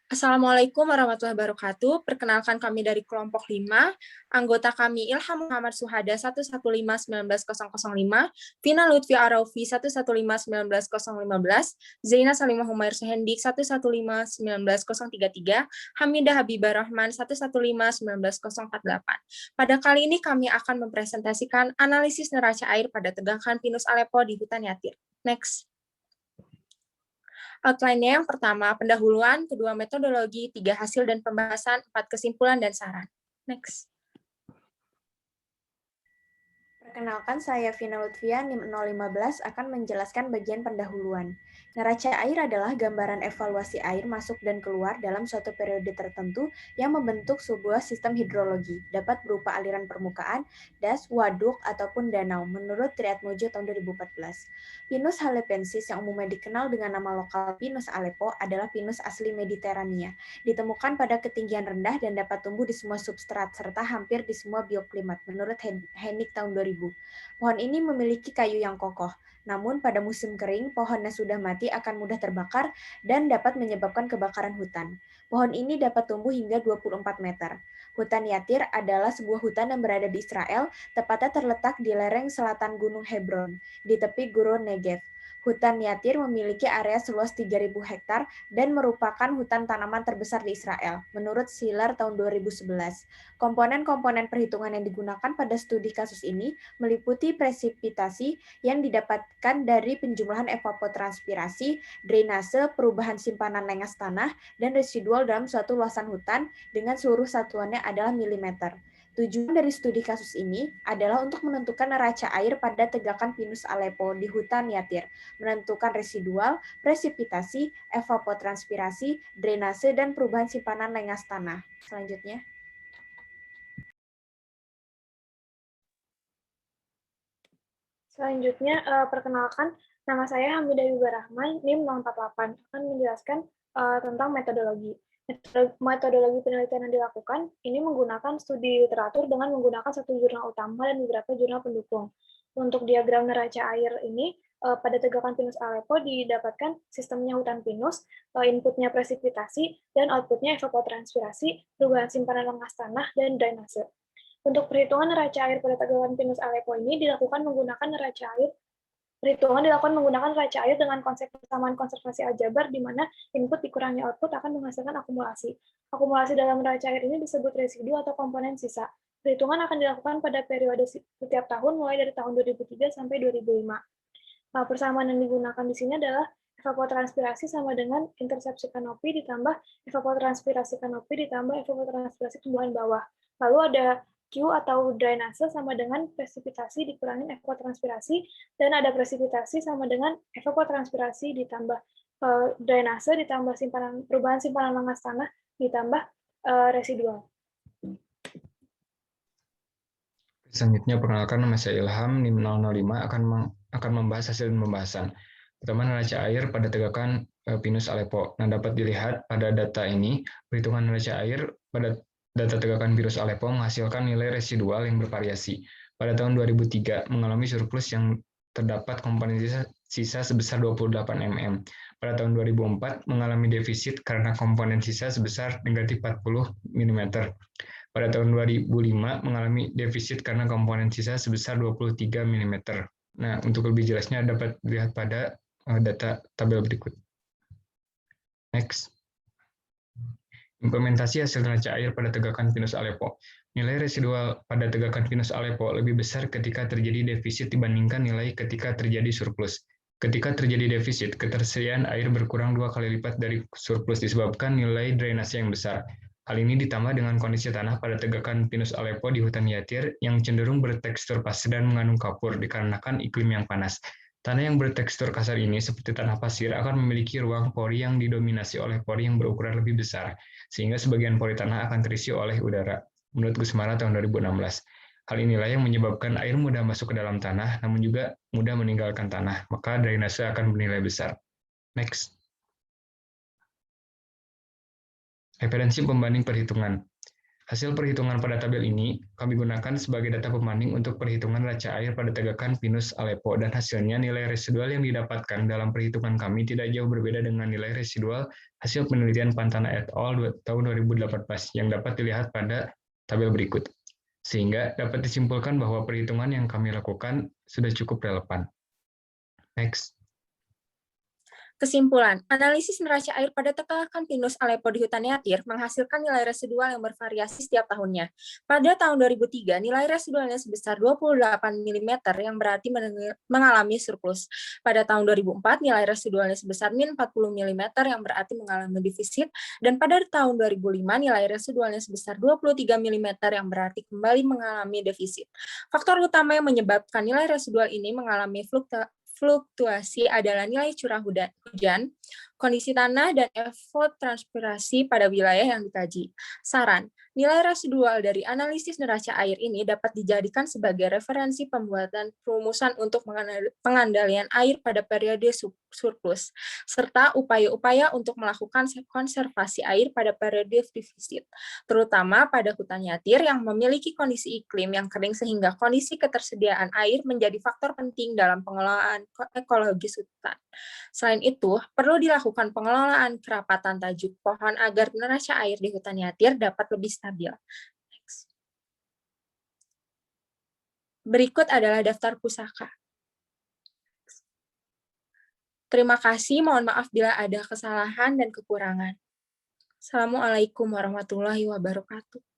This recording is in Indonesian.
Assalamualaikum warahmatullahi wabarakatuh. Perkenalkan kami dari kelompok 5. Anggota kami Ilham Muhammad Suhada 115-19005, Vina Lutfi Araufi 115-19015, Zaina Salimah Humair Suhendik 115-19033, Hamidah Habibah Rahman 115-19048. Pada kali ini kami akan mempresentasikan analisis neraca air pada tegangan pinus Aleppo di hutan Yatir. Next. Outline-nya yang pertama, pendahuluan, kedua metodologi, tiga hasil dan pembahasan, empat kesimpulan dan saran. Next. Perkenalkan, saya Vina Lutfia, NIM 015, akan menjelaskan bagian pendahuluan. Neraca air adalah gambaran evaluasi air masuk dan keluar dalam suatu periode tertentu yang membentuk sebuah sistem hidrologi, dapat berupa aliran permukaan, das, waduk, ataupun danau, menurut Triatmojo tahun 2014. Pinus halepensis yang umumnya dikenal dengan nama lokal Pinus Aleppo adalah pinus asli Mediterania, ditemukan pada ketinggian rendah dan dapat tumbuh di semua substrat serta hampir di semua bioklimat, menurut Hennig tahun 2000. Pohon ini memiliki kayu yang kokoh, namun pada musim kering, pohonnya sudah mati akan mudah terbakar dan dapat menyebabkan kebakaran hutan. Pohon ini dapat tumbuh hingga 24 meter. Hutan Yatir adalah sebuah hutan yang berada di Israel, tepatnya terletak di lereng selatan Gunung Hebron, di tepi Gurun Negev. Hutan Yatir memiliki area seluas 3.000 hektar dan merupakan hutan tanaman terbesar di Israel, menurut Siller tahun 2011. Komponen-komponen perhitungan yang digunakan pada studi kasus ini meliputi presipitasi yang didapatkan dari penjumlahan evapotranspirasi, drainase, perubahan simpanan lengas tanah, dan residual dalam suatu luasan hutan dengan seluruh satuannya adalah milimeter. Tujuan dari studi kasus ini adalah untuk menentukan neraca air pada tegakan Pinus Aleppo di hutan Yatir, menentukan residual, presipitasi, evapotranspirasi, drainase, dan perubahan simpanan lengas tanah. Selanjutnya. Perkenalkan, nama saya Hamidah Habibah Rahman, NIM 048, akan menjelaskan tentang metodologi. Metodologi penelitian yang dilakukan ini menggunakan studi literatur dengan menggunakan satu jurnal utama dan beberapa jurnal pendukung. Untuk diagram neraca air ini, pada tegakan Pinus Aleppo didapatkan sistemnya hutan pinus, inputnya presipitasi, dan outputnya evapotranspirasi, perubahan simpanan lengas tanah, dan drainase. Untuk perhitungan neraca air pada tegangan Pinus Aleppo ini dilakukan menggunakan neraca air. Perhitungan dilakukan menggunakan neraca air dengan konsep persamaan konservasi aljabar, di mana input dikurangi output akan menghasilkan akumulasi. Akumulasi dalam neraca air ini disebut residu atau komponen sisa. Perhitungan akan dilakukan pada periode setiap tahun, mulai dari tahun 2003 sampai 2005. Persamaan yang digunakan di sini adalah evapotranspirasi sama dengan intersepsi kanopi ditambah evapotranspirasi kanopi ditambah evapotranspirasi tumbuhan bawah. Lalu ada Q atau drainase sama dengan presipitasi dikurangin evapotranspirasi, dan ada presipitasi sama dengan evapotranspirasi ditambah drainase ditambah perubahan simpanan lengas tanah ditambah residual. Selanjutnya, perkenalkan, nama saya Ilham, NIM 005, akan membahas hasil dan pembahasan. Pertama, neraca air pada tegakan Pinus Aleppo. Nah, dapat dilihat pada data ini, perhitungan neraca air pada data tegakan Pinus Aleppo menghasilkan nilai residual yang bervariasi. Pada tahun 2003, mengalami surplus yang terdapat komponen sisa sebesar 28 mm. Pada tahun 2004, mengalami defisit karena komponen sisa sebesar negatif 40 mm. Pada tahun 2005, mengalami defisit karena komponen sisa sebesar 23 mm. Nah, untuk lebih jelasnya dapat dilihat pada data tabel berikut. Next. Implementasi hasil neraca air pada tegakan Pinus Aleppo. Nilai residual pada tegakan Pinus Aleppo lebih besar ketika terjadi defisit dibandingkan nilai ketika terjadi surplus. Ketika terjadi defisit, ketersediaan air berkurang 2 kali lipat dari surplus disebabkan nilai drainase yang besar. Hal ini ditambah dengan kondisi tanah pada tegakan Pinus Aleppo di hutan Yatir yang cenderung bertekstur pasir dan mengandung kapur dikarenakan iklim yang panas. Tanah yang bertekstur kasar ini, seperti tanah pasir, akan memiliki ruang pori yang didominasi oleh pori yang berukuran lebih besar, sehingga sebagian pori tanah akan terisi oleh udara, menurut Gusmara tahun 2016. Hal inilah yang menyebabkan air mudah masuk ke dalam tanah, namun juga mudah meninggalkan tanah, maka drainase akan bernilai besar. Next. Referensi pembanding perhitungan. Hasil perhitungan pada tabel ini kami gunakan sebagai data pembanding untuk perhitungan neraca air pada tegakan Pinus Aleppo, dan hasilnya nilai residual yang didapatkan dalam perhitungan kami tidak jauh berbeda dengan nilai residual hasil penelitian Pantana et al. Tahun 2018 yang dapat dilihat pada tabel berikut. Sehingga dapat disimpulkan bahwa perhitungan yang kami lakukan sudah cukup relevan. Next. Kesimpulan, analisis neraca air pada tegakan Pinus Aleppo di hutan Yatir menghasilkan nilai residual yang bervariasi setiap tahunnya. Pada tahun 2003, nilai residualnya sebesar 28 mm yang berarti mengalami surplus. Pada tahun 2004, nilai residualnya sebesar min 40 mm yang berarti mengalami defisit. Dan pada tahun 2005, nilai residualnya sebesar 23 mm yang berarti kembali mengalami defisit. Faktor utama yang menyebabkan nilai residual ini mengalami fluktuasi adalah nilai curah hujan, kondisi tanah, dan evapotranspirasi pada wilayah yang dikaji. Saran, nilai residual dari analisis neraca air ini dapat dijadikan sebagai referensi pembuatan rumusan untuk pengendalian air pada periode surplus, serta upaya-upaya untuk melakukan konservasi air pada periode defisit, terutama pada hutan Yatir yang memiliki kondisi iklim yang kering sehingga kondisi ketersediaan air menjadi faktor penting dalam pengelolaan ekologis hutan. Selain itu, perlu dilakukan pengelolaan kerapatan tajuk pohon agar neraca air di hutan Yatir dapat lebih stabil. Next. Berikut adalah daftar pusaka. Terima kasih, mohon maaf bila ada kesalahan dan kekurangan. Assalamualaikum warahmatullahi wabarakatuh.